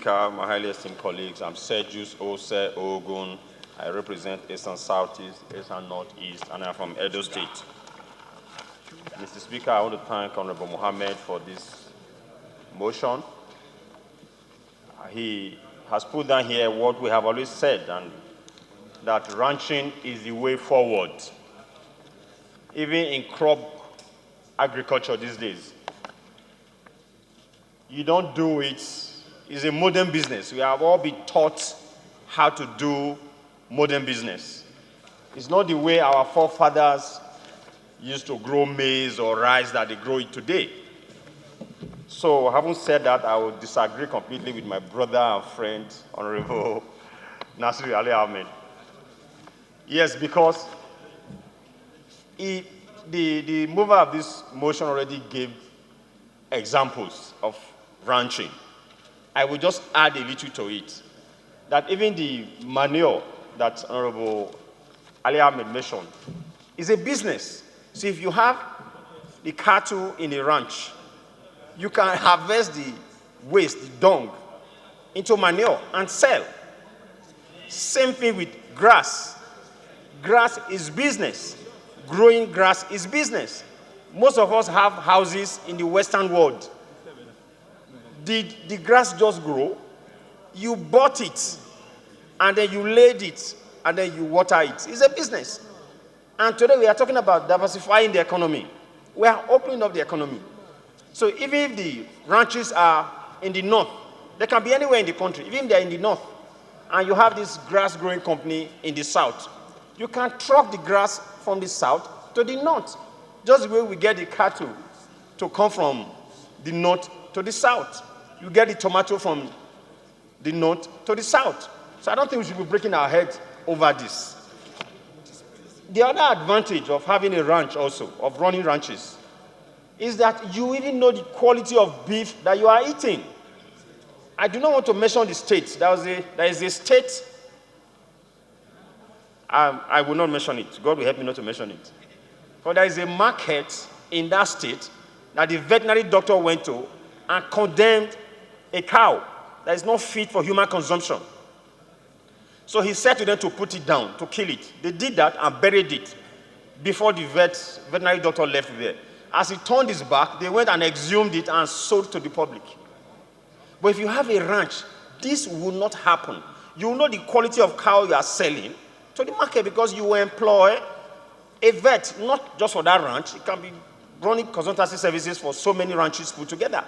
My highly esteemed colleagues, I'm Sergius Ose Ogun. I represent Eastern Southeast, Eastern Northeast, and I'm from Edo State. Mr. Speaker, I want to thank Honorable Mohammed for this motion. He has put down here what we have always said, and that ranching is the way forward, even in crop agriculture these days. You don't do it. It's a modern business. We have all been taught how to do modern business. It's not the way our forefathers used to grow maize or rice that they grow it today. So, having said that, I would disagree completely with my brother and friend, Honorable Nasir Ali Ahmed. Yes, because the mover of this motion already gave examples of ranching. I will just add a little to it, that even the manure that Honorable Ali Ahmed mentioned is a business. So if you have the cattle in a ranch, you can harvest the waste, the dung, into manure and sell. Same thing with grass. Grass is business. Growing grass is business. Most of us have houses in the Western world. Did the grass just grow? You bought it, and then you laid it, and then you water it. It's a business. And today we are talking about diversifying the economy. We are opening up the economy. So even if the ranches are in the north, they can be anywhere in the country, even if they're in the north, and you have this grass growing company in the south, you can truck the grass from the south to the north, just the way we get the cattle to come from the north to the south. You get the tomato from the north to the south. So I don't think we should be breaking our heads over this. The other advantage of having a ranch also, of running ranches, is that you even know the quality of beef that you are eating. I do not want to mention the state. There is a state, I will not mention it. God will help me not to mention it. But there is a market in that state that the veterinary doctor went to and condemned a cow that is not fit for human consumption. So he said to them to put it down, to kill it. They did that and buried it before the veterinary doctor left there. As he turned his back, they went and exhumed it and sold to the public. But if you have a ranch, this will not happen. You will know the quality of cow you are selling to the market because you will employ a vet, not just for that ranch. It can be running consultancy services for so many ranches put together.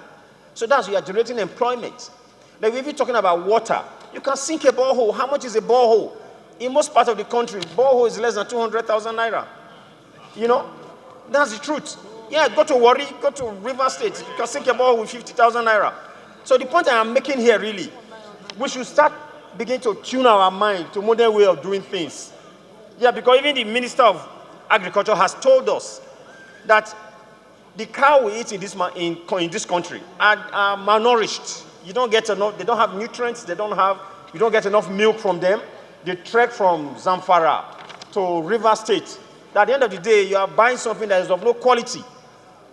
So that's you are generating employment. Like we're even talking about water. You can sink a borehole. How much is a borehole? In most parts of the country, borehole is less than 200,000 naira. You know, that's the truth. Yeah, go to Warri, go to River State. You can sink a borehole with 50,000 naira. So the point I am making here really, we should start beginning to tune our mind to modern way of doing things. Yeah, because even the Minister of Agriculture has told us that the cow we eat in this country are malnourished. You don't get enough, they don't have nutrients, you don't get enough milk from them. They trek from Zamfara to River State. At the end of the day, you are buying something that is of no quality.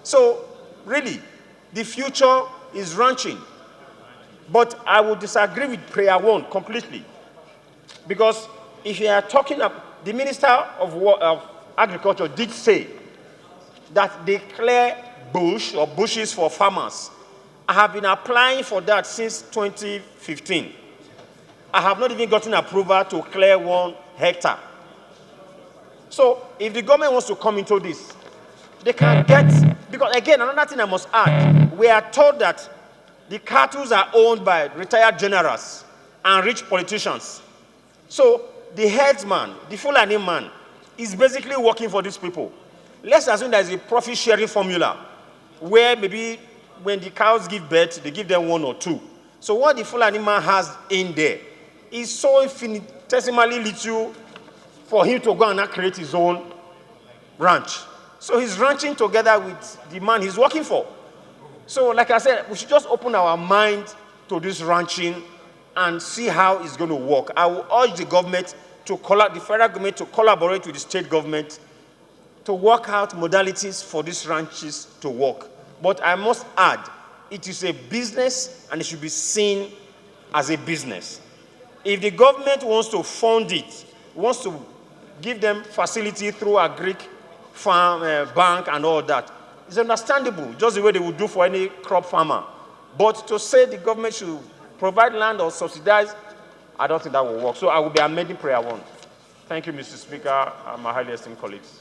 So, really, the future is ranching. But I would disagree with Prayer One completely. Because if you are talking about, the Minister of Agriculture did say that they clear bush or bushes for farmers. I have been applying for that since 2015. I have not even gotten approval to clear 1 hectare. So if the government wants to come into this, they can get, because again, another thing I must add, we are told that the cattle are owned by retired generals and rich politicians. So the herdsman, the Fulani man, is basically working for these people. Let's assume there is a profit-sharing formula where maybe when the cows give birth, they give them 1 or 2. So what the Fulani man has in there is so infinitesimally little for him to go and create his own ranch. So he's ranching together with the man he's working for. So like I said, we should just open our mind to this ranching and see how it's going to work. I will urge the government the federal government to collaborate with the state government to work out modalities for these ranches to work. But I must add, it is a business and it should be seen as a business. If the government wants to fund it, wants to give them facility through agric farm, bank and all that, it's understandable, just the way they would do for any crop farmer. But to say the government should provide land or subsidize, I don't think that will work. So I will be amending prayer 1. Thank you, Mr. Speaker, and my highly esteemed colleagues.